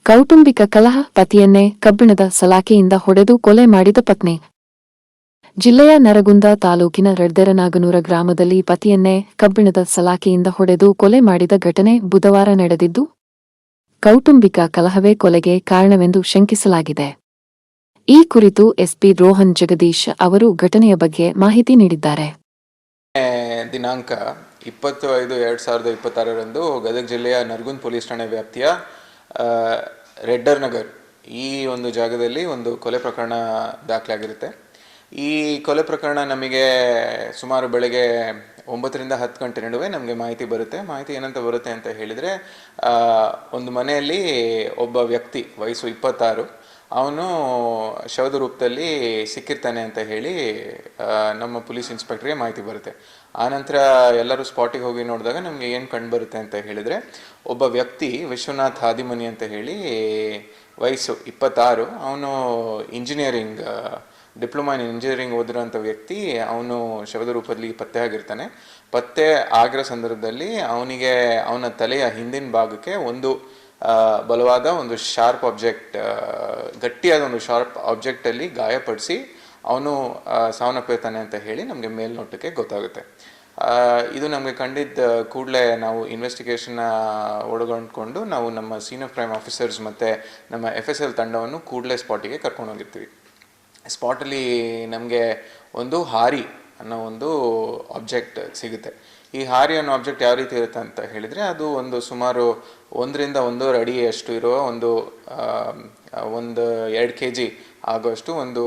ಕೌಟುಂಬಿಕ ಕಲಹ, ಪತಿಯನ್ನೇ ಕಬ್ಬಿಣದ ಸಲಾಕೆಯಿಂದ ಹೊಡೆದು ಕೊಲೆ ಮಾಡಿದ ಪತ್ನಿ. ಜಿಲ್ಲೆಯ ನರಗುಂದ ತಾಲೂಕಿನ ರೆಡ್ದೆರನಾಗನೂರ ಗ್ರಾಮದಲ್ಲಿ ಪತಿಯನ್ನೇ ಕಬ್ಬಿಣದ ಸಲಾಕೆಯಿಂದ ಹೊಡೆದು ಕೊಲೆ ಮಾಡಿದ ಘಟನೆ ಬುಧವಾರ ನಡೆದಿದ್ದು, ಕೌಟುಂಬಿಕ ಕಲಹವೇ ಕೊಲೆಗೆ ಕಾರಣವೆಂದು ಶಂಕಿಸಲಾಗಿದೆ. ಈ ಕುರಿತು ಎಸ್ಪಿ ರೋಹನ್ ಜಗದೀಶ್ ಅವರು ಘಟನೆಯ ಬಗ್ಗೆ ಮಾಹಿತಿ ನೀಡಿದ್ದಾರೆ. ದಿನಾಂಕ 20/5/2026ರಂದು ಗದಗ ಜಿಲ್ಲೆಯ ನರಗುಂದ ಪೊಲೀಸ್ ಠಾಣೆ ವ್ಯಾಪ್ತಿಯ ರೆಡ್ಡರ್ ನಗರ್ ಈ ಒಂದು ಜಾಗದಲ್ಲಿ ಒಂದು ಕೊಲೆ ಪ್ರಕರಣ ದಾಖಲಾಗಿರುತ್ತೆ. ಈ ಕೊಲೆ ಪ್ರಕರಣ ನಮಗೆ ಸುಮಾರು ಬೆಳಗ್ಗೆ 9ರಿಂದ 10 ಗಂಟೆ ನಡುವೆ ನಮಗೆ ಮಾಹಿತಿ ಏನಂತ ಬರುತ್ತೆ ಅಂತ ಹೇಳಿದರೆ, ಒಂದು ಮನೆಯಲ್ಲಿ ಒಬ್ಬ ವ್ಯಕ್ತಿ ವಯಸ್ಸು 26, ಅವನು ಶವದ ರೂಪದಲ್ಲಿ ಸಿಕ್ಕಿರ್ತಾನೆ ಅಂತ ಹೇಳಿ ನಮ್ಮ ಪೊಲೀಸ್ ಇನ್ಸ್ಪೆಕ್ಟರ್ಗೆ ಮಾಹಿತಿ ಬರುತ್ತೆ. ಆನಂತರ ಎಲ್ಲರೂ ಸ್ಪಾಟಿಗೆ ಹೋಗಿ ನೋಡಿದಾಗ ನಮಗೆ ಏನು ಕಂಡು ಬರುತ್ತೆ ಅಂತ ಹೇಳಿದರೆ, ಒಬ್ಬ ವ್ಯಕ್ತಿ ವಿಶ್ವನಾಥ್ ಹಾದಿಮನಿ ಅಂತ ಹೇಳಿ ವಯಸ್ಸು 26, ಅವನು ಡಿಪ್ಲೊಮಾ ಇನ್ ಇಂಜಿನಿಯರಿಂಗ್ ಓದಿರೋಂಥ ವ್ಯಕ್ತಿ. ಅವನು ಶವದ ರೂಪದಲ್ಲಿ ಪತ್ತೆ ಆಗಿರ್ತಾನೆ. ಪತ್ತೆ ಆಗಿರೋ ಸಂದರ್ಭದಲ್ಲಿ ಅವನ ತಲೆಯ ಹಿಂದಿನ ಭಾಗಕ್ಕೆ ಒಂದು ಬಲವಾದ ಒಂದು ಶಾರ್ಪ್ ಆಬ್ಜೆಕ್ಟ್, ಗಟ್ಟಿಯಾದ ಒಂದು ಶಾರ್ಪ್ ಆಬ್ಜೆಕ್ಟಲ್ಲಿ ಗಾಯಪಡಿಸಿ ಅವನು ಸಾವನ್ನಪ್ಪಿರ್ತಾನೆ ಅಂತ ಹೇಳಿ ನಮಗೆ ಮೇಲ್ನೋಟಕ್ಕೆ ಗೊತ್ತಾಗುತ್ತೆ. ಇದು ನಮಗೆ ಕಂಡಿದ್ದ ಕೂಡಲೇ ನಾವು ಇನ್ವೆಸ್ಟಿಗೇಷನ್ನ ಒಳಗೊಂಡ್ಕೊಂಡು ನಾವು ನಮ್ಮ ಸೀನಿಯರ್ ಕ್ರೈಮ್ ಆಫೀಸರ್ಸ್ ಮತ್ತು ನಮ್ಮ FSL ತಂಡವನ್ನು ಕೂಡಲೇ ಸ್ಪಾಟಿಗೆ ಕರ್ಕೊಂಡೋಗಿರ್ತೀವಿ. ಸ್ಪಾಟಲ್ಲಿ ನಮಗೆ ಒಂದು ಹಾರಿ ಅನ್ನೋ ಒಂದು ಆಬ್ಜೆಕ್ಟ್ ಸಿಗುತ್ತೆ. ಈ ಹಾರಿ ಅನ್ನೋ ಆಬ್ಜೆಕ್ಟ್ ಯಾವ ರೀತಿ ಇರುತ್ತೆ ಅಂತ ಹೇಳಿದರೆ, ಅದು ಒಂದು ಸುಮಾರು 1ರಿಂದ 1.5 ಅಡಿಯಷ್ಟು ಇರುವ ಒಂದು 2 kg ಆಗೋಷ್ಟು ಒಂದು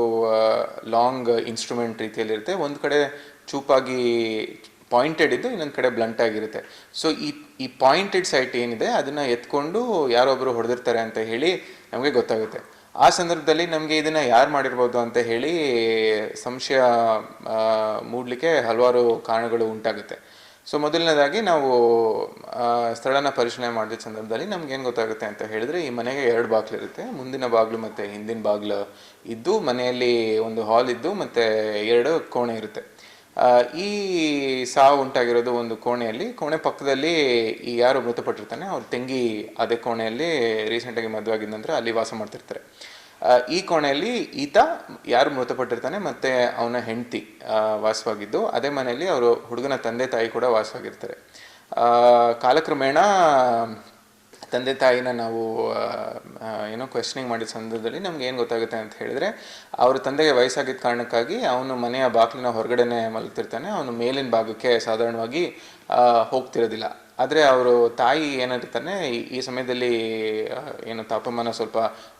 ಲಾಂಗ್ ಇನ್ಸ್ಟ್ರೂಮೆಂಟ್ ರೀತಿಯಲ್ಲಿರುತ್ತೆ. ಒಂದು ಕಡೆ ಚೂಪಾಗಿ ಪಾಯಿಂಟೆಡ್ ಇದ್ದು, ಇನ್ನೊಂದು ಕಡೆ ಬ್ಲಂಟ್ ಆಗಿರುತ್ತೆ. ಸೊ ಈ ಪಾಯಿಂಟೆಡ್ ಸೈಟ್ ಏನಿದೆ ಅದನ್ನು ಎತ್ಕೊಂಡು ಯಾರೊಬ್ಬರು ಹೊಡೆದಿರ್ತಾರೆ ಅಂತ ಹೇಳಿ ನಮಗೆ ಗೊತ್ತಾಗುತ್ತೆ. ಆ ಸಂದರ್ಭದಲ್ಲಿ ನಮಗೆ ಇದನ್ನು ಯಾರು ಮಾಡಿರ್ಬೋದು ಅಂತ ಹೇಳಿ ಸಂಶಯ ಮೂಡಲಿಕ್ಕೆ ಹಲವಾರು ಕಾರಣಗಳು ಉಂಟಾಗುತ್ತೆ. ಸೊ ಮೊದಲನೇದಾಗಿ ನಾವು ಸ್ಥಳನ ಪರಿಶೀಲನೆ ಮಾಡಿದ ಸಂದರ್ಭದಲ್ಲಿ ನಮ್ಗೇನು ಗೊತ್ತಾಗುತ್ತೆ ಅಂತ ಹೇಳಿದರೆ, ಈ ಮನೆಗೆ 2 ಬಾಗಿಲಿರುತ್ತೆ. ಮುಂದಿನ ಬಾಗಿಲು ಮತ್ತು ಹಿಂದಿನ ಬಾಗಿಲು ಇದ್ದು, ಮನೆಯಲ್ಲಿ ಒಂದು ಹಾಲ್ ಇದ್ದು ಮತ್ತು 2 ಕೋಣೆ ಇರುತ್ತೆ. ಈ ಸಾವು ಉಂಟಾಗಿರೋದು ಒಂದು ಕೋಣೆ ಪಕ್ಕದಲ್ಲಿ ಈ ಯಾರು ಮೃತಪಟ್ಟಿರ್ತಾನೆ ಅವ್ರ ತಂಗಿ ಅದೇ ಕೋಣೆಯಲ್ಲಿ ರೀಸೆಂಟಾಗಿ ಮದುವೆ ಆಗಿದ ನಂತರ ಅಲ್ಲಿ ವಾಸ ಮಾಡ್ತಿರ್ತಾರೆ. ಈ ಕೋಣೆಯಲ್ಲಿ ಈತ ಯಾರು ಮೃತಪಟ್ಟಿರ್ತಾನೆ ಮತ್ತು ಅವನ ಹೆಂಡತಿ ವಾಸವಾಗಿದ್ದು, ಅದೇ ಮನೆಯಲ್ಲಿ ಅವರು ಹುಡುಗನ ತಂದೆ ತಾಯಿ ಕೂಡ ವಾಸವಾಗಿರ್ತಾರೆ. ಕಾಲಕ್ರಮೇಣ ತಂದೆ ತಾಯಿನ ನಾವು ಕ್ವೆಶ್ಚನಿಂಗ್ ಮಾಡಿದ ಸಂದರ್ಭದಲ್ಲಿ ನಮ್ಗೆ ಏನು ಗೊತ್ತಾಗುತ್ತೆ ಅಂತ ಹೇಳಿದರೆ, ಅವ್ರ ತಂದೆಗೆ ವಯಸ್ಸಾಗಿದ್ದ ಕಾರಣಕ್ಕಾಗಿ ಅವನು ಮನೆಯ ಬಾಗಿಲಿನ ಹೊರಗಡೆನೆ ಮಲಗ್ತಿರ್ತಾನೆ. ಅವನು ಮೇಲಿನ ಭಾಗಕ್ಕೆ ಸಾಧಾರಣವಾಗಿ ಹೋಗ್ತಿರೋದಿಲ್ಲ. ಆದರೆ ಅವರು ತಾಯಿ ಏನಿರ್ತಾನೆ, ಈ ಸಮಯದಲ್ಲಿ ತಾಪಮಾನ ಸ್ವಲ್ಪ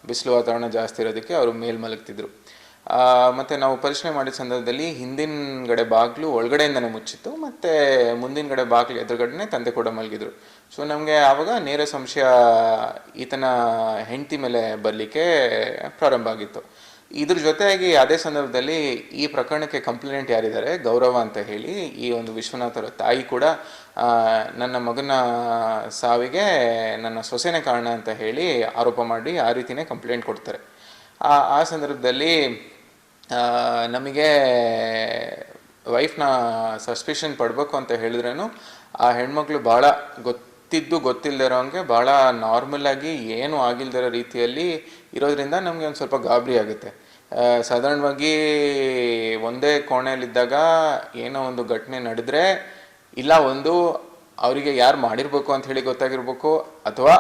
ಬಿಸಿಲು ವಾತಾವರಣ ಜಾಸ್ತಿ ಇರೋದಕ್ಕೆ ಅವರು ಮಲಗ್ತಿದ್ರು. ಮತ್ತು ನಾವು ಪರಿಶೀಲನೆ ಮಾಡಿದ ಸಂದರ್ಭದಲ್ಲಿ ಹಿಂದಿನಗಡೆ ಬಾಗಿಲು ಒಳಗಡೆಯಿಂದನೇ ಮುಚ್ಚಿತ್ತು ಮತ್ತು ಮುಂದಿನಗಡೆ ಬಾಗಿಲು ಎದುರುಗಡೆನೇ ತಂದೆ ಕೂಡ ಮಲಗಿದ್ರು. ಸೊ ನಮಗೆ ಆವಾಗ ನೇರ ಸಂಶಯ ಈತನ ಹೆಂಡತಿ ಮೇಲೆ ಬರಲಿಕ್ಕೆ ಪ್ರಾರಂಭ ಆಗಿತ್ತು. ಇದ್ರ ಜೊತೆಯಾಗಿ ಅದೇ ಸಂದರ್ಭದಲ್ಲಿ ಈ ಪ್ರಕರಣಕ್ಕೆ ಕಂಪ್ಲೇಂಟ್ ಯಾರಿದ್ದಾರೆ, ಗೌರವ ಅಂತ ಹೇಳಿ, ಈ ಒಂದು ವಿಶ್ವನಾಥರ ತಾಯಿ ಕೂಡ ನನ್ನ ಮಗನ ಸಾವಿಗೆ ನನ್ನ ಸೊಸೆನೇ ಕಾರಣ ಅಂತ ಹೇಳಿ ಆರೋಪ ಮಾಡಿ ಆ ರೀತಿಯೇ ಕಂಪ್ಲೇಂಟ್ ಕೊಡ್ತಾರೆ. ಆ ಸಂದರ್ಭದಲ್ಲಿ ನಮಗೆ ವೈಫ್ನ ಸಸ್ಪಿಷನ್ ಪಡಬೇಕು ಅಂತ ಹೇಳಿದ್ರೂ ಆ ಹೆಣ್ಮಕ್ಳು ಭಾಳ ಗೊತ್ತಿಲ್ಲದೆ ಇರೋಂಗೆ ಭಾಳ ನಾರ್ಮಲಾಗಿ ಏನೂ ಆಗಿಲ್ದಿರೋ ರೀತಿಯಲ್ಲಿ ಇರೋದ್ರಿಂದ ನಮಗೆ ಒಂದು ಸ್ವಲ್ಪ ಗಾಬರಿ ಆಗುತ್ತೆ. ಸಾಧಾರಣವಾಗಿ ಒಂದೇ ಕೋಣೆಯಲ್ಲಿದ್ದಾಗ ಏನೋ ಒಂದು ಘಟನೆ ನಡೆದ್ರೆ ಇಲ್ಲ ಒಂದು ಅವರಿಗೆ ಯಾರು ಮಾಡಿರ್ಬೇಕು ಅಂತ ಹೇಳಿ ಗೊತ್ತಾಗಿರ್ಬೇಕು, ಅಥವಾ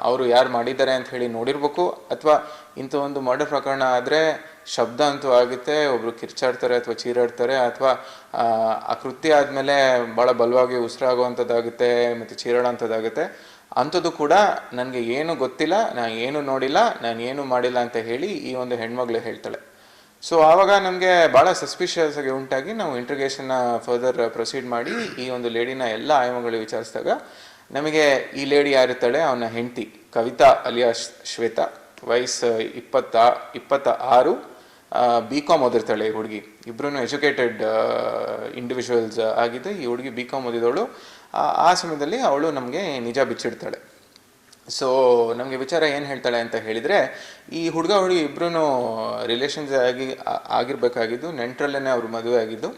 ಅವರು ಯಾರು ಮಾಡಿದ್ದಾರೆ ಅಂತ ಹೇಳಿ ನೋಡಿರ್ಬೇಕು, ಅಥವಾ ಇಂಥ ಒಂದು ಮರ್ಡರ್ ಪ್ರಕರಣ ಆದರೆ ಶಬ್ದ ಅಂತೂ ಆಗುತ್ತೆ, ಒಬ್ರು ಕಿರ್ಚಾಡ್ತಾರೆ ಅಥವಾ ಚೀರಾಡ್ತಾರೆ, ಅಥವಾ ಆ ಕೃತ್ಯ ಆದಮೇಲೆ ಭಾಳ ಬಲವಾಗಿ ಉಸಿರಾಗುವಂಥದ್ದಾಗುತ್ತೆ ಮತ್ತು ಚೀರಾಡೋಂಥದ್ದಾಗುತ್ತೆ. ಅಂಥದ್ದು ಕೂಡ ನನಗೆ ಏನು ಗೊತ್ತಿಲ್ಲ, ನಾನು ಏನು ನೋಡಿಲ್ಲ, ನಾನು ಏನು ಮಾಡಿಲ್ಲ ಅಂತ ಹೇಳಿ ಈ ಒಂದು ಹೆಣ್ಮಗಳು ಹೇಳ್ತಾಳೆ. ಸೊ ಆವಾಗ ನಮಗೆ ಭಾಳ ಸಸ್ಪಿಷಿಯಸ್ ಆಗಿ ಉಂಟಾಗಿ ನಾವು ಇಂಟ್ರೋಗೇಷನ್ನ ಫರ್ದರ್ ಪ್ರೊಸೀಡ್ ಮಾಡಿ ಈ ಒಂದು ಲೇಡಿನ ಎಲ್ಲ ಆಯಾಮಗಳು ವಿಚಾರಿಸಿದಾಗ ನಮಗೆ ಈ ಲೇಡಿ ಯಾರಿರ್ತಾಳೆ, ಅವನ ಹೆಂಡತಿ ಕವಿತಾ ಅಲಿಯಾಸ್ ಶ್ವೇತಾ, ವಯಸ್ಸು 26, BCom ಓದಿರ್ತಾಳೆ ಈ ಹುಡುಗಿ. ಇಬ್ಬರೂ ಎಜುಕೇಟೆಡ್ ಇಂಡಿವಿಜುವಲ್ಸ್ ಆಗಿದೆ. ಈ ಹುಡುಗಿ BCom ಓದಿದವಳು. ಆ ಸಮಯದಲ್ಲಿ ಅವಳು ನಮಗೆ ನಿಜ ಬಿಚ್ಚಿಡ್ತಾಳೆ. ಸೊ ನಮಗೆ ವಿಚಾರ ಏನು ಹೇಳ್ತಾಳೆ ಅಂತ ಹೇಳಿದರೆ, ಈ ಹುಡುಗಿ ಇಬ್ಬರೂ ರಿಲೇಷನ್ಸ್ ಆಗಿರಬೇಕಾಗಿದ್ದು, ನೆಂಟರಲ್ಲೇ ಅವರು ಮದುವೆ ಆಗಿದ್ದು.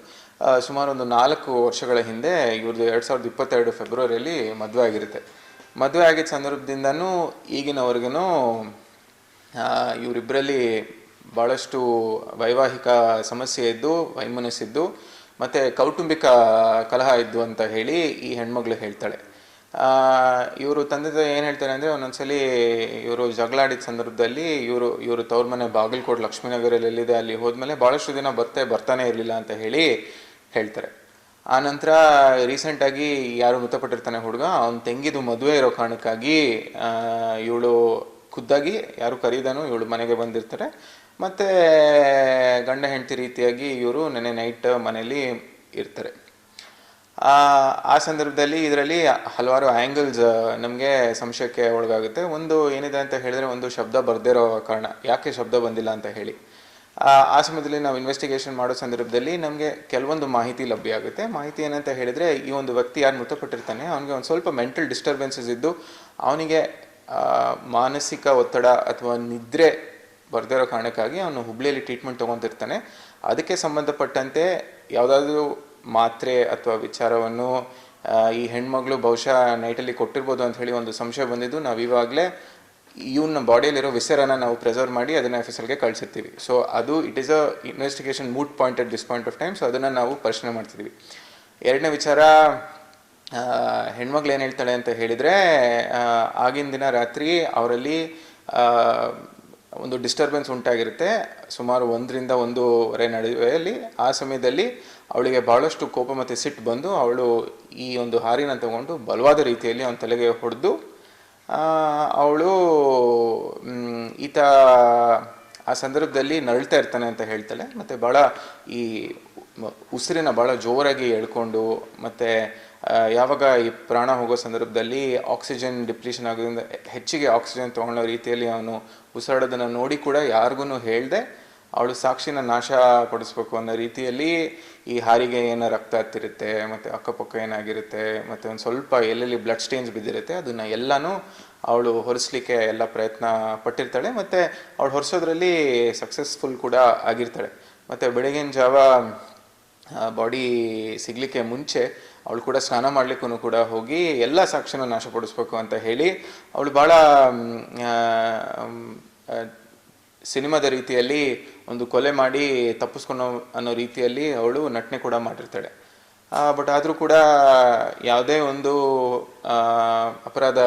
ಸುಮಾರು ಒಂದು 4 ವರ್ಷಗಳ ಹಿಂದೆ ಇವ್ರದ್ದು 2022 ಫೆಬ್ರವರಿಯಲ್ಲಿ ಮದುವೆ ಆಗಿರುತ್ತೆ. ಮದುವೆ ಆಗಿದ್ದ ಸಂದರ್ಭದಿಂದನೂ ಈಗಿನವರೆಗೂ ಇವರಿಬ್ಬರಲ್ಲಿ ಭಾಳಷ್ಟು ವೈವಾಹಿಕ ಸಮಸ್ಯೆ ಇದ್ದು, ವೈಮನಸ್ಸಿದ್ದು, ಮತ್ತು ಕೌಟುಂಬಿಕ ಕಲಹ ಇದ್ದು ಅಂತ ಹೇಳಿ ಈ ಹೆಣ್ಮಗಳು ಹೇಳ್ತಾಳೆ. ಇವರು ತಂದೆ ತಾಯಿ ಏನು ಹೇಳ್ತಾರೆ ಅಂದರೆ, ಒಂದೊಂದ್ಸಲಿ ಇವರು ಜಗಳಾಡಿದ ಸಂದರ್ಭದಲ್ಲಿ ಇವರು ತವ್ರ ಮನೆ ಬಾಗಲಕೋಟೆ ಲಕ್ಷ್ಮೀನಗರಲ್ಲಿದೆ, ಅಲ್ಲಿ ಹೋದ್ಮೇಲೆ ಭಾಳಷ್ಟು ದಿನ ಬರ್ತಾನೆ ಇರಲಿಲ್ಲ ಅಂತ ಹೇಳಿ ಹೇಳ್ತಾರೆ. ಆ ನಂತರ ರೀಸೆಂಟಾಗಿ ಯಾರು ಮೃತಪಟ್ಟಿರ್ತಾನೆ ಹುಡುಗ, ಅವನ ತಂಗಿದು ಮದುವೆ ಇರೋ ಕಾರಣಕ್ಕಾಗಿ ಇವಳು ಖುದ್ದಾಗಿ ಯಾರು ಕರೀದಾನು ಇವಳು ಮನೆಗೆ ಬಂದಿರ್ತಾರೆ. ಮತ್ತು ಗಂಡ ಹೆಂಡತಿ ರೀತಿಯಾಗಿ ಇವರು ನೆನ್ನೆ ನೈಟ್ ಮನೇಲಿ ಇರ್ತಾರೆ. ಆ ಸಂದರ್ಭದಲ್ಲಿ ಇದರಲ್ಲಿ ಹಲವಾರು ಆ್ಯಂಗಲ್ಸ್ ನಮಗೆ ಸಂಶಯಕ್ಕೆ ಒಳಗಾಗುತ್ತೆ. ಒಂದು ಏನಿದೆ ಅಂತ ಹೇಳಿದ್ರೆ, ಒಂದು ಶಬ್ದ ಬರ್ದೇ ಇರೋ ಕಾರಣ, ಯಾಕೆ ಶಬ್ದ ಬಂದಿಲ್ಲ ಅಂತ ಹೇಳಿ ಆ ಸಮಯದಲ್ಲಿ ನಾವು ಇನ್ವೆಸ್ಟಿಗೇಷನ್ ಮಾಡೋ ಸಂದರ್ಭದಲ್ಲಿ ನಮಗೆ ಕೆಲವೊಂದು ಮಾಹಿತಿ ಲಭ್ಯ ಆಗುತ್ತೆ. ಮಾಹಿತಿ ಏನಂತ ಹೇಳಿದರೆ, ಈ ಒಂದು ವ್ಯಕ್ತಿ ಯಾರು ಮೃತಪಟ್ಟಿರ್ತಾನೆ ಅವನಿಗೆ ಒಂದು ಸ್ವಲ್ಪ ಮೆಂಟಲ್ ಡಿಸ್ಟರ್ಬೆನ್ಸಸ್ ಇದ್ದು, ಅವನಿಗೆ ಮಾನಸಿಕ ಒತ್ತಡ ಅಥವಾ ನಿದ್ರೆ ಬರ್ದೇ ಇರೋ ಕಾರಣಕ್ಕಾಗಿ ಅವನು ಹುಬ್ಳಿಯಲ್ಲಿ ಟ್ರೀಟ್ಮೆಂಟ್ ತೊಗೊತಿರ್ತಾನೆ. ಅದಕ್ಕೆ ಸಂಬಂಧಪಟ್ಟಂತೆ ಯಾವುದಾದ್ರೂ ಮಾತ್ರೆ ಅಥವಾ ವಿಚಾರವನ್ನು ಈ ಹೆಣ್ಮಗಳು ಬಹುಶಃ ನೈಟಲ್ಲಿ ಕೊಟ್ಟಿರ್ಬೋದು ಅಂತ ಹೇಳಿ ಒಂದು ಸಂಶಯ ಬಂದಿದ್ದು, ನಾವು ಇವಾಗಲೇ ಇವನ ಬಾಡಿಯಲ್ಲಿರೋ ವಿಸರನ್ನ ನಾವು ಪ್ರಿಸರ್ವ್ ಮಾಡಿ ಅದನ್ನು FSLಗೆ ಕಳಿಸಿರ್ತೀವಿ. ಸೊ ಅದು it is a investigation moot point at this point of time. So ಅದನ್ನು ನಾವು ಪರಿಶೀಲನೆ ಮಾಡ್ತಿದ್ದೀವಿ. ಎರಡನೇ ವಿಚಾರ, ಹೆಣ್ಮಗಳು ಏನು ಹೇಳ್ತಾಳೆ ಅಂತ ಹೇಳಿದರೆ, ಆಗಿನ ದಿನ ರಾತ್ರಿ ಅವರಲ್ಲಿ ಒಂದು ಡಿಸ್ಟರ್ಬೆನ್ಸ್ ಉಂಟಾಗಿರುತ್ತೆ ಸುಮಾರು 1ರಿಂದ 1:30 ನಡುವೆಯಲ್ಲಿ. ಆ ಸಮಯದಲ್ಲಿ ಅವಳಿಗೆ ಭಾಳಷ್ಟು ಕೋಪ ಮತ್ತು ಸಿಟ್ಟು ಬಂದು ಅವಳು ಈ ಒಂದು ಹಾರಿನ ತಗೊಂಡು ಬಲವಾದ ರೀತಿಯಲ್ಲಿ ಅವನ ತಲೆಗೆ ಹೊಡೆದು ಅವಳು ಈತ ಆ ಸಂದರ್ಭದಲ್ಲಿ ನರಳ್ತಾ ಇರ್ತಾನೆ ಅಂತ ಹೇಳ್ತಾಳೆ. ಮತ್ತು ಭಾಳ ಈ ಉಸಿರಿನ ಭಾಳ ಜೋರಾಗಿ ಎಳ್ಕೊಂಡು, ಮತ್ತು ಯಾವಾಗ ಈ ಪ್ರಾಣ ಹೋಗೋ ಸಂದರ್ಭದಲ್ಲಿ ಆಕ್ಸಿಜನ್ ಡಿಪ್ಲೀಷನ್ ಆಗೋದ್ರಿಂದ ಹೆಚ್ಚಿಗೆ ಆಕ್ಸಿಜನ್ ತೊಗೊಳ್ಳೋ ರೀತಿಯಲ್ಲಿ ಅವನು ಉಸಿರಾಡೋದನ್ನು ನೋಡಿ ಕೂಡ ಯಾರಿಗೂ ಹೇಳ್ದೆ ಅವಳು ಸಾಕ್ಷಿನ ನಾಶ ಪಡಿಸ್ಬೇಕು ಅನ್ನೋ ರೀತಿಯಲ್ಲಿ ಈ ಹಾರಿಗೆ ಏನೋ ರಕ್ತ ಹತ್ತಿರುತ್ತೆ, ಮತ್ತು ಅಕ್ಕಪಕ್ಕ ಏನಾಗಿರುತ್ತೆ, ಮತ್ತು ಒಂದು ಸ್ವಲ್ಪ ಎಲ್ಲೆಲ್ಲಿ ಬ್ಲಡ್ ಸ್ಟೇನ್ಸ್ ಬಿದ್ದಿರುತ್ತೆ, ಅದನ್ನು ಎಲ್ಲನೂ ಅವಳು ಹೊರಿಸ್ಲಿಕ್ಕೆ ಎಲ್ಲ ಪ್ರಯತ್ನ ಪಟ್ಟಿರ್ತಾಳೆ. ಮತ್ತು ಅವಳು ಹೊರಿಸೋದ್ರಲ್ಲಿ ಸಕ್ಸಸ್ಫುಲ್ ಕೂಡ ಆಗಿರ್ತಾಳೆ. ಮತ್ತು ಬೆಳಗಿನ ಜಾವ ಬಾಡಿ ಸಿಗಲಿಕ್ಕೆ ಮುಂಚೆ ಅವಳು ಕೂಡ ಸ್ನಾನ ಮಾಡಲಿಕ್ಕೂ ಕೂಡ ಹೋಗಿ ಎಲ್ಲ ಸಾಕ್ಷಿನ ನಾಶಪಡಿಸ್ಬೇಕು ಅಂತ ಹೇಳಿ ಅವಳು ಭಾಳ ಸಿನಿಮಾದ ರೀತಿಯಲ್ಲಿ ಒಂದು ಕೊಲೆ ಮಾಡಿ ತಪ್ಪಿಸ್ಕೊಳೋ ಅನ್ನೋ ರೀತಿಯಲ್ಲಿ ಅವಳು ನಟನೆ ಕೂಡ ಮಾಡಿರ್ತಾಳೆ. ಬಟ್ ಆದರೂ ಕೂಡ ಯಾವುದೇ ಒಂದು ಅಪರಾಧ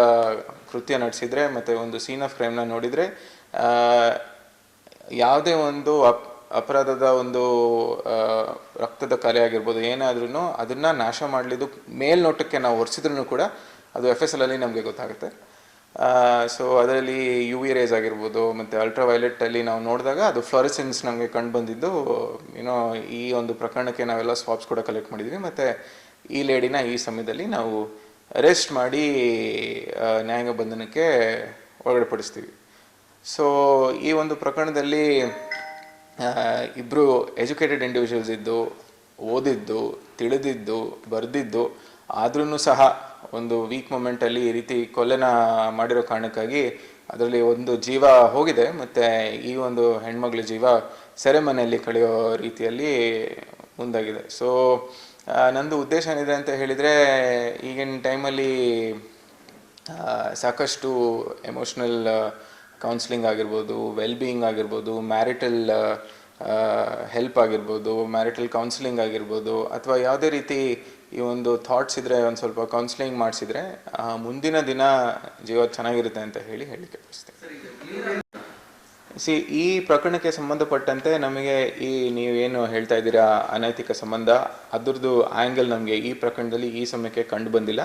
ಕೃತ್ಯ ನಡೆಸಿದರೆ ಮತ್ತು ಒಂದು ಸೀನ್ ಆಫ್ ಕ್ರೈಮ್ನ ನೋಡಿದರೆ, ಯಾವುದೇ ಒಂದು ಅಪರಾಧದ ಒಂದು ರಕ್ತದ ಕಲೆ ಆಗಿರ್ಬೋದು ಏನಾದ್ರೂ ಅದನ್ನು ನಾಶ ಮಾಡಲಿದ್ದು ಮೇಲ್ನೋಟಕ್ಕೆ ನಾವು ಒರೆಸಿದ್ರೂ ಕೂಡ ಅದು FSLಲ್ಲಿ ನಮಗೆ ಗೊತ್ತಾಗುತ್ತೆ. ಸೊ ಅದರಲ್ಲಿ UV ರೇಸ್ ಆಗಿರ್ಬೋದು ಮತ್ತು ಅಲ್ಟ್ರಾವೈಲೆಟಲ್ಲಿ ನಾವು ನೋಡಿದಾಗ ಅದು ಫ್ಲೋರೆಸೆನ್ಸ್ ನಮಗೆ ಕಂಡು ಬಂದಿದ್ದು. ಈ ಒಂದು ಪ್ರಕರಣಕ್ಕೆ ನಾವೆಲ್ಲ ಸ್ವಾಬ್ಸ್ ಕೂಡ ಕಲೆಕ್ಟ್ ಮಾಡಿದ್ವಿ. ಮತ್ತು ಈ ಲೇಡಿನ ಈ ಸಮಯದಲ್ಲಿ ನಾವು ಅರೆಸ್ಟ್ ಮಾಡಿ ನ್ಯಾಯಾಂಗ ಬಂಧನಕ್ಕೆ ಒಳಗಡೆ ಪಡಿಸ್ತೀವಿ. ಸೊ ಈ ಒಂದು ಪ್ರಕರಣದಲ್ಲಿ ಇಬ್ಬರು ಎಜುಕೇಟೆಡ್ ಇಂಡಿವಿಜುವಲ್ಸ್ ಇದ್ದು, ಓದಿದ್ದು, ತಿಳಿದಿದ್ದು, ಬರೆದಿದ್ದು, ಆದ್ರೂ ಸಹ ಒಂದು ವೀಕ್ ಮೊಮೆಂಟಲ್ಲಿ ಈ ರೀತಿ ಕೊಲೆನ ಮಾಡಿರೋ ಕಾರಣಕ್ಕಾಗಿ ಅದರಲ್ಲಿ ಒಂದು ಜೀವ ಹೋಗಿದೆ, ಮತ್ತು ಈ ಒಂದು ಹೆಣ್ಮಗಳ ಜೀವ ಸೆರೆಮನೆಯಲ್ಲಿ ಕಳೆಯೋ ರೀತಿಯಲ್ಲಿ ಮುಂದಾಗಿದೆ. ಸೊ ನಂದು ಉದ್ದೇಶ ಏನಿದೆ ಅಂತ ಹೇಳಿದರೆ, ಈಗಿನ ಟೈಮಲ್ಲಿ ಸಾಕಷ್ಟು ಎಮೋಷ್ನಲ್ ಕೌನ್ಸಿಲಿಂಗ್ ಆಗಿರ್ಬೋದು, ವೆಲ್ಬೀಯಿಂಗ್ ಆಗಿರ್ಬೋದು, ಮ್ಯಾರಿಟಲ್ ಹೆಲ್ಪ್ ಆಗಿರ್ಬೋದು, ಮ್ಯಾರಿಟಲ್ ಕೌನ್ಸಿಲಿಂಗ್ ಆಗಿರ್ಬೋದು, ಅಥವಾ ಯಾವುದೇ ರೀತಿ ಈ ಒಂದು ಥಾಟ್ಸ್ ಇದ್ದರೆ ಒಂದು ಸ್ವಲ್ಪ ಕೌನ್ಸಿಲಿಂಗ್ ಮಾಡಿಸಿದ್ರೆ ಮುಂದಿನ ದಿನ ಜೀವ ಚೆನ್ನಾಗಿರುತ್ತೆ ಅಂತ ಹೇಳಲಿಕ್ಕೆ ಬಯಸ್ತೀನಿ. ಈ ಪ್ರಕರಣಕ್ಕೆ ಸಂಬಂಧಪಟ್ಟಂತೆ ನಮಗೆ ಈ ನೀವೇನು ಹೇಳ್ತಾ ಇದ್ದೀರಾ ಅನೈತಿಕ ಸಂಬಂಧ, ಅದರದ್ದು ಆ್ಯಂಗಲ್ ನಮಗೆ ಈ ಪ್ರಕರಣದಲ್ಲಿ ಈ ಸಮಯಕ್ಕೆ ಕಂಡು ಬಂದಿಲ್ಲ.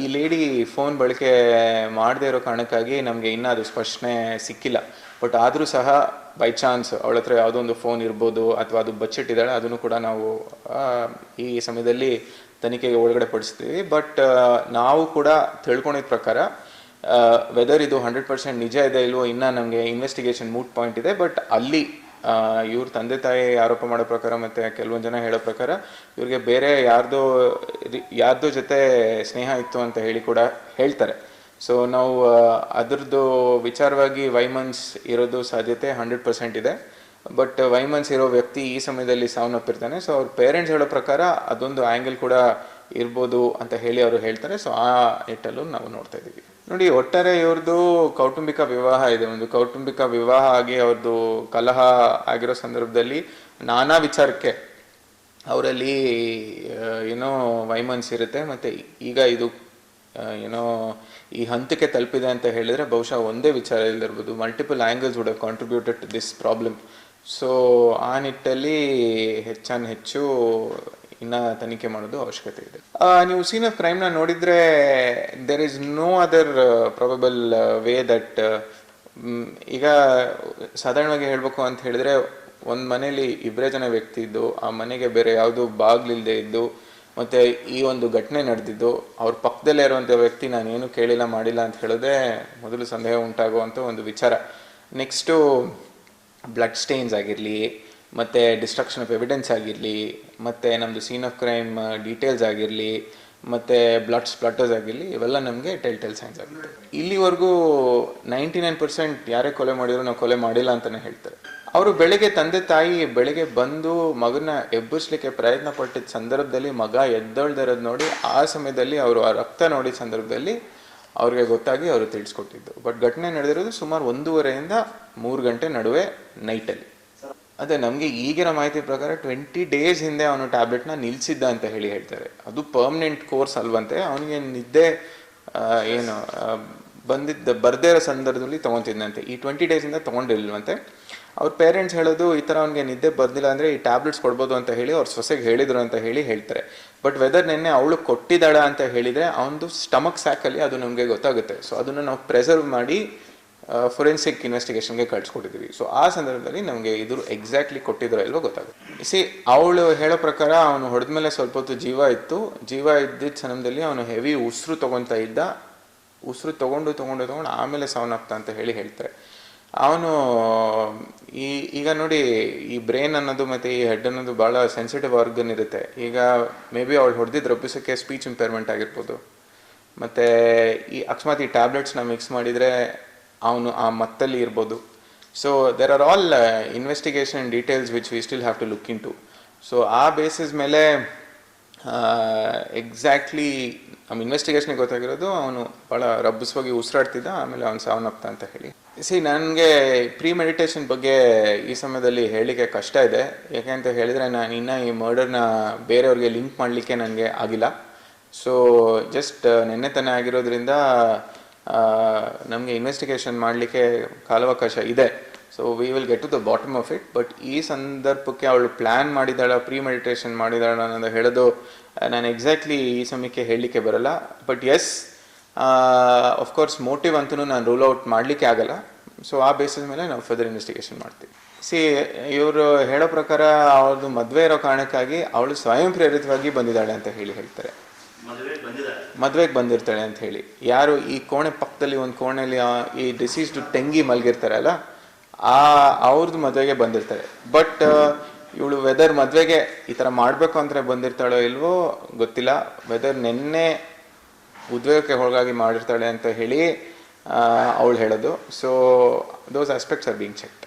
ಈ ಲೇಡಿ ಫೋನ್ ಬಳಕೆ ಮಾಡದೇ ಇರೋ ಕಾರಣಕ್ಕಾಗಿ ನಮಗೆ ಇನ್ನೂ ಅದು ಸ್ಪಷ್ಟನೆ ಸಿಕ್ಕಿಲ್ಲ. ಬಟ್ ಆದರೂ ಸಹ ಬೈ ಚಾನ್ಸ್ ಅವಳ ಹತ್ರ ಯಾವುದೋ ಒಂದು ಫೋನ್ ಇರ್ಬೋದು, ಅಥವಾ ಅದು ಬಚ್ಚಿಟ್ಟಿದ್ದಾಳೆ, ಅದನ್ನು ಕೂಡ ನಾವು ಈ ಸಮಯದಲ್ಲಿ ತನಿಖೆಗೆ ಒಳಗಡೆ ಪಡಿಸ್ತೀವಿ. ಬಟ್ ನಾವು ಕೂಡ ತಿಳ್ಕೊಂಡಿದ್ದ ಪ್ರಕಾರ ವೆದರ್ ಇದು 100% ನಿಜ ಇದೆ ಇಲ್ವೋ ಇನ್ನೂ ನಮಗೆ ಇನ್ವೆಸ್ಟಿಗೇಷನ್ ಮೂಟ್ ಪಾಯಿಂಟ್ ಇದೆ. ಬಟ್ ಅಲ್ಲಿ ಇವ್ರ ತಂದೆ ತಾಯಿ ಆರೋಪ ಮಾಡೋ ಪ್ರಕಾರ ಮತ್ತು ಕೆಲವೊಂದು ಜನ ಹೇಳೋ ಪ್ರಕಾರ ಇವ್ರಿಗೆ ಬೇರೆ ಯಾರ್ದೋ ಜೊತೆ ಸ್ನೇಹ ಇತ್ತು ಅಂತ ಹೇಳಿ ಕೂಡ ಹೇಳ್ತಾರೆ. ಸೊ ನಾವು ಅದರದ್ದು ವಿಚಾರವಾಗಿ ವೈಮನ್ಸ್ ಇರೋದು ಸಾಧ್ಯತೆ 100% ಇದೆ. ಬಟ್ ವೈಮನ್ಸ್ ಇರೋ ವ್ಯಕ್ತಿ ಈ ಸಮಯದಲ್ಲಿ ಸಾವನ್ನಪ್ಪಿರ್ತಾನೆ. ಸೊ ಅವ್ರ ಪೇರೆಂಟ್ಸ್ ಹೇಳೋ ಪ್ರಕಾರ ಅದೊಂದು ಆ್ಯಂಗಲ್ ಕೂಡ ಇರ್ಬೋದು ಅಂತ ಹೇಳಿ ಅವರು ಹೇಳ್ತಾರೆ. ಸೊ ಆ ನಿಟ್ಟಲ್ಲೂ ನಾವು ನೋಡ್ತಾ ಇದ್ದೀವಿ. ನೋಡಿ, ಒಟ್ಟಾರೆ ಇವ್ರದ್ದು ಕೌಟುಂಬಿಕ ವಿವಾಹ ಇದೆ. ಒಂದು ಕೌಟುಂಬಿಕ ವಿವಾಹ ಆಗಿ ಅವ್ರದ್ದು ಕಲಹ ಆಗಿರೋ ಸಂದರ್ಭದಲ್ಲಿ ನಾನಾ ವಿಚಾರಕ್ಕೆ ಅವರಲ್ಲಿ ಏನೋ ವೈಮನಸ್ಸಿರುತ್ತೆ. ಮತ್ತು ಈಗ ಇದು ಏನೋ ಈ ಹಂತಕ್ಕೆ ತಲುಪಿದೆ ಅಂತ ಹೇಳಿದರೆ ಬಹುಶಃ ಒಂದೇ ವಿಚಾರ ಇಲ್ದಿರ್ಬೋದು, multiple angles would have contributed to this problem. So ಆ ನಿಟ್ಟಲ್ಲಿ ಹೆಚ್ಚು ಇನ್ನು ತನಿಖೆ ಮಾಡೋದು ಅವಶ್ಯಕತೆ ಇದೆ. ನೀವು ಸೀನ್ ಆಫ್ ಕ್ರೈಮ್ನ ನೋಡಿದರೆ there is no other probable way that ಈಗ ಸಾಧಾರಣವಾಗಿ ಹೇಳಬೇಕು ಅಂತ ಹೇಳಿದ್ರೆ, ಒಂದು ಮನೇಲಿ ಇಬ್ಬರೇ ಜನ ವ್ಯಕ್ತಿ ಇದ್ದು, ಆ ಮನೆಗೆ ಬೇರೆ ಯಾವುದು ಬಾಗಿಲಿಲ್ಲದೆ ಇದ್ದು, ಮತ್ತು ಈ ಒಂದು ಘಟನೆ ನಡೆದಿದ್ದು, ಅವ್ರ ಪಕ್ಕದಲ್ಲೇ ಇರುವಂಥ ವ್ಯಕ್ತಿ ನಾನೇನು ಕೇಳಿಲ್ಲ ಮಾಡಿಲ್ಲ ಅಂತ ಹೇಳೋದೇ ಮೊದಲು ಸಂದೇಹ ಉಂಟಾಗುವಂಥ ಒಂದು ವಿಚಾರ. ನೆಕ್ಸ್ಟು ಬ್ಲಡ್ ಸ್ಟೇನ್ಸ್ ಆಗಿರಲಿ, ಮತ್ತು ಡಿಸ್ಟ್ರಕ್ಷನ್ ಆಫ್ ಎವಿಡೆನ್ಸ್ ಆಗಿರಲಿ, ಮತ್ತು ನಮ್ಮದು ಸೀನ್ ಆಫ್ ಕ್ರೈಮ್ ಡೀಟೇಲ್ಸ್ ಆಗಿರಲಿ, ಮತ್ತು ಬ್ಲಡ್ ಸ್ಪ್ಲಟರ್ಸ್ ಆಗಿರಲಿ, ಇವೆಲ್ಲ ನಮಗೆ ಟೆಲ್ ಸೈನ್ಸ್ ಆಗುತ್ತೆ. ಇಲ್ಲಿವರೆಗೂ 99% ಯಾರೇ ಕೊಲೆ ಮಾಡಿದ್ರು ನಾವು ಕೊಲೆ ಮಾಡಿಲ್ಲ ಅಂತಲೇ ಹೇಳ್ತಾರೆ. ಅವರು ಬೆಳಗ್ಗೆ ತಂದೆ ತಾಯಿ ಬೆಳಗ್ಗೆ ಬಂದು ಮಗನ ಎಬ್ಬರಿಸ್ಲಿಕ್ಕೆ ಪ್ರಯತ್ನ ಪಟ್ಟಿದ್ದ ಸಂದರ್ಭದಲ್ಲಿ ಮಗ ಎದ್ದೊಳ್ದಿರೋದು ನೋಡಿ, ಆ ಸಮಯದಲ್ಲಿ ಅವರು ಆ ರಕ್ತ ನೋಡಿದ ಸಂದರ್ಭದಲ್ಲಿ ಅವ್ರಿಗೆ ಗೊತ್ತಾಗಿ ಅವರು ತಿಳಿಸ್ಕೊಟ್ಟಿದ್ದು. ಬಟ್ ಘಟನೆ ನಡೆದಿರೋದು ಸುಮಾರು 1:30 to 3 ಗಂಟೆ ನಡುವೆ ನೈಟಲ್ಲಿ. ಅದೇ ನಮಗೆ ಈಗಿನ ಮಾಹಿತಿ ಪ್ರಕಾರ 20 days ಹಿಂದೆ ಅವನು ಟ್ಯಾಬ್ಲೆಟ್ನ ನಿಲ್ಲಿಸಿದ್ದ ಅಂತ ಹೇಳ್ತಾರೆ. ಅದು ಪರ್ಮನೆಂಟ್ ಕೋರ್ಸ್ ಅಲ್ವಂತೆ. ಅವನಿಗೆ ನಿದ್ದೆ ಏನು ಬರ್ದೇ ಇರೋ ಸಂದರ್ಭದಲ್ಲಿ ತೊಗೊತಿದ್ದಂತೆ. ಈ 20 days ತೊಗೊಂಡಿಲ್ವಂತೆ. ಅವ್ರ ಪೇರೆಂಟ್ಸ್ ಹೇಳೋದು ಈ ಥರ ಅವ್ನಿಗೆ ನಿದ್ದೆ ಬರ್ದಿಲ್ಲ ಅಂದರೆ ಈ ಟ್ಯಾಬ್ಲೆಟ್ಸ್ ಕೊಡ್ಬೋದು ಅಂತ ಹೇಳಿ ಅವ್ರ ಸೊಸೆಗೆ ಹೇಳಿದ್ರು ಅಂತ ಹೇಳ್ತಾರೆ. ಬಟ್ ವೆದರ್ ನಿನ್ನೆ ಅವಳು ಕೊಟ್ಟಿದ್ದಾಳ ಅಂತ ಹೇಳಿದರೆ ಅವನದು ಸ್ಟಮಕ್ ಸ್ಯಾಕಲ್ಲಿ ಅದು ನಮಗೆ ಗೊತ್ತಾಗುತ್ತೆ. ಸೊ ಅದನ್ನು ನಾವು ಪ್ರೆಸರ್ವ್ ಮಾಡಿ ಫೊರೆನ್ಸಿಕ್ ಇನ್ವೆಸ್ಟಿಗೇಷನ್ಗೆ ಕಳಿಸ್ಕೊಟ್ಟಿದ್ದೀವಿ. ಸೊ ಆ ಸಂದರ್ಭದಲ್ಲಿ ನಮಗೆ ಇದು ಎಕ್ಸಾಕ್ಟ್ಲಿ ಕೊಟ್ಟಿದ್ರೋ ಇಲ್ವೋ ಗೊತ್ತಾಗುತ್ತೆ. ಅವಳು ಹೇಳೋ ಪ್ರಕಾರ ಅವನು ಹೊಡೆದ್ಮೇಲೆ ಸ್ವಲ್ಪ ಹೊತ್ತು ಜೀವ ಇದ್ದಿದ್ದ ಸಮಯದಲ್ಲಿ ಅವನು ಹೆವಿ ಉಸಿರು ತೊಗೊತಾ ಇದ್ದ. ಉಸಿರು ತೊಗೊಂಡು ಆಮೇಲೆ ಸಾವನ್ನಪ್ಪ ಅಂತ ಹೇಳ್ತಾರೆ. ಅವನು ಈಗ ನೋಡಿ, ಈ ಬ್ರೈನ್ ಅನ್ನೋದು ಮತ್ತು ಈ ಹೆಡ್ ಅನ್ನೋದು ಭಾಳ ಸೆನ್ಸಿಟಿವ್ ಆರ್ಗನ್ ಇರುತ್ತೆ. ಈಗ ಮೇ ಬಿ ಅವಳು ಹೊಡೆದಿದ್ದು ರಬ್ಬಿಸೋಕ್ಕೆ ಸ್ಪೀಚ್ ಇಂಪೇರ್ಮೆಂಟ್ ಆಗಿರ್ಬೋದು, ಮತ್ತು ಈ ಅಕಸ್ಮಾತ್ ಈ ಟ್ಯಾಬ್ಲೆಟ್ಸ್ನ ಮಿಕ್ಸ್ ಮಾಡಿದರೆ ಅವನು ಆ ಮತ್ತಲ್ಲಿ ಇರ್ಬೋದು. So there are all investigation details which we still have to look into. So ಆ ಬೇಸಿಸ್ ಮೇಲೆ ಎಕ್ಸಾಕ್ಟ್ಲಿ ನಮ್ಮ ಇನ್ವೆಸ್ಟಿಗೇಷನ್ಗೆ ಗೊತ್ತಾಗಿರೋದು ಅವನು ಭಾಳ ರಬ್ಬಿಸುವಾಗಿ ಉಸಿರಾಡ್ತಿದ್ದ, ಆಮೇಲೆ ಅವನು ಸಾವನ್ನಪ್ಪ ಅಂತ ಹೇಳಿ. ನನಗೆ ಪ್ರೀ ಮೆಡಿಟೇಷನ್ ಬಗ್ಗೆ ಈ ಸಮಯದಲ್ಲಿ ಹೇಳಲಿಕ್ಕೆ ಕಷ್ಟ ಇದೆ. ಯಾಕೆ ಅಂತ ಹೇಳಿದರೆ ನಾನು ಇನ್ನೂ ಈ ಮರ್ಡರ್ನ ಬೇರೆಯವ್ರಿಗೆ ಲಿಂಕ್ ಮಾಡಲಿಕ್ಕೆ ನನಗೆ ಆಗಿಲ್ಲ. ಸೊ ಜಸ್ಟ್ ನೆನ್ನೆ ತಾನೇ ಆಗಿರೋದ್ರಿಂದ ನಮಗೆ ಇನ್ವೆಸ್ಟಿಗೇಷನ್ ಮಾಡಲಿಕ್ಕೆ ಕಾಲಾವಕಾಶ ಇದೆ. So we will get to the bottom of it. But ಈ ಸಂದರ್ಭಕ್ಕೆ ಅವಳು ಪ್ಲ್ಯಾನ್ ಮಾಡಿದಾಳ, ಪ್ರೀ ಮೆಡಿಟೇಷನ್ ಮಾಡಿದಾಳ ಅನ್ನೋದು ಹೇಳೋದು ನಾನು ಎಕ್ಸಾಕ್ಟ್ಲಿ ಈ ಸಮಯಕ್ಕೆ ಹೇಳಲಿಕ್ಕೆ ಬರಲ್ಲ. ಬಟ್ ಎಸ್, ಆಫ್ಕೋರ್ಸ್ ಮೋಟಿವ್ ಅಂತೂ ನಾನು ರೂಲ್ ಔಟ್ ಮಾಡಲಿಕ್ಕೆ ಆಗಲ್ಲ. ಸೊ ಆ ಬೇಸಿಸ್ ಮೇಲೆ ನಾವು ಫರ್ದರ್ ಇನ್ವೆಸ್ಟಿಗೇಷನ್ ಮಾಡ್ತೀವಿ. ಇವರು ಹೇಳೋ ಪ್ರಕಾರ ಅವ್ರದ್ದು ಮದುವೆ ಇರೋ ಕಾರಣಕ್ಕಾಗಿ ಅವಳು ಸ್ವಯಂ ಪ್ರೇರಿತವಾಗಿ ಬಂದಿದ್ದಾಳೆ ಅಂತ ಹೇಳ್ತಾರೆ. ಮದುವೆಗೆ ಬಂದಿರ್ತಾಳೆ ಅಂತ ಹೇಳಿ. ಯಾರು ಈ ಕೋಣೆ ಪಕ್ಕದಲ್ಲಿ ಒಂದು ಕೋಣೆಯಲ್ಲಿ ಈ ಡಿಸೀಸ್ಡ್ ತಂಗಿ ಮಲಗಿರ್ತಾರಲ್ಲ, ಅವ್ರದ್ದು ಮದುವೆಗೆ ಬಂದಿರ್ತಾರೆ. ಬಟ್ ಇವಳು ವೆದರ್ ಮದುವೆಗೆ ಈ ಥರ ಮಾಡಬೇಕು ಅಂದರೆ ಬಂದಿರ್ತಾಳೋ ಇಲ್ವೋ ಗೊತ್ತಿಲ್ಲ. ವೆದರ್ ನೆನ್ನೆ ಉದ್ವೇಗಕ್ಕೆ ಒಳಗಾಗಿ ಮಾಡಿರ್ತಾಳೆ ಅಂತ ಹೇಳಿ ಅವಳು ಹೇಳೋದು. So those aspects are being checked.